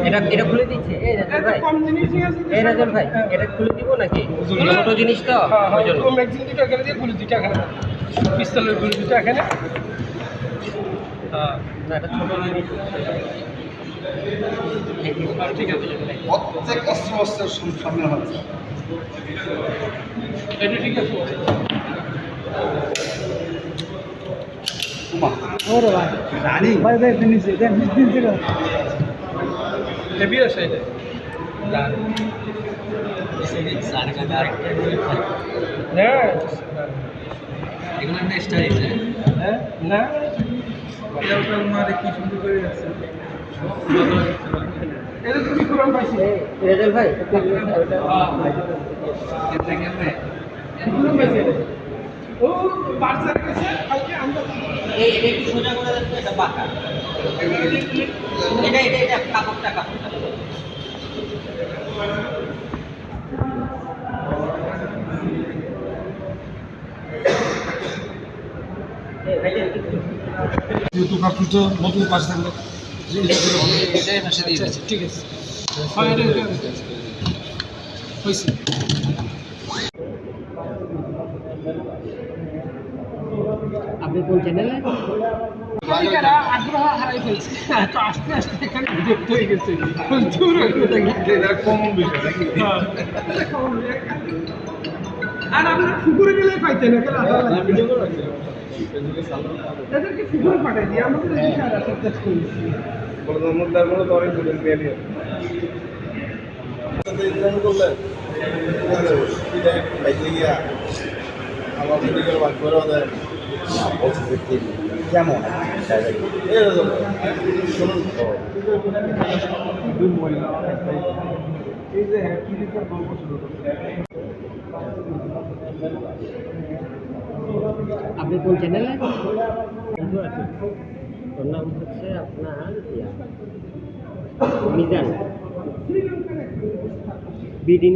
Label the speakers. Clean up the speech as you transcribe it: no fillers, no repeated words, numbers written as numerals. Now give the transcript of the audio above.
Speaker 1: এটা খুলে দিচ্ছে এই রাজল ভাই এটা খুলে দিব নাকি ছোট জিনিস তো ওই জন্য
Speaker 2: ম্যাগজিন দুটো এখানে দিয়ে গুলি দুটো এখানে পিস্তলের গুলি দুটো এখানে
Speaker 1: না এটা ছোট জিনিস
Speaker 2: ঠিক আছে
Speaker 3: প্রত্যেক অস্ত্রের সামনে হচ্ছে
Speaker 2: এটা ঠিক আছে
Speaker 3: ওরে ভাই রানী ভাই ভাই ফিনিশে দেন মিস দিন
Speaker 2: হেভি আছে এটা
Speaker 1: এগুলো একটা স্টাইল
Speaker 2: হ্যাঁ না মারে কি সুন্দর করে রাখছে এটা তুমি কোরআন পাইছি
Speaker 1: রাজল ভাই
Speaker 2: ও বাচ্চার কাছে কালকে আমরা
Speaker 1: এটা একটু সোজা করে দেন তো এটা বাঁকা এটা কাপড়টা
Speaker 3: যেহেতু কার্তুজ নতুন পাশে থাকলে
Speaker 2: ঠিক আছে হ্যাঁ এটা হয়েছে
Speaker 1: আপনি কোন চ্যানেলে
Speaker 2: আগ্রহ হারাই ফেলছে তো আস্তে আস্তে এখানে বিরক্ত হয়ে গেছে
Speaker 3: কমন বিষয় নাকি
Speaker 2: আর আমরা ফুকুরে গেলে পাইতেন এদেরকে ফুকুরে পাঠাই দিই আমাদের
Speaker 3: যেমন
Speaker 1: আপনি কোন চ্যানেলে ওর নাম হচ্ছে আপনার মিজান বিডি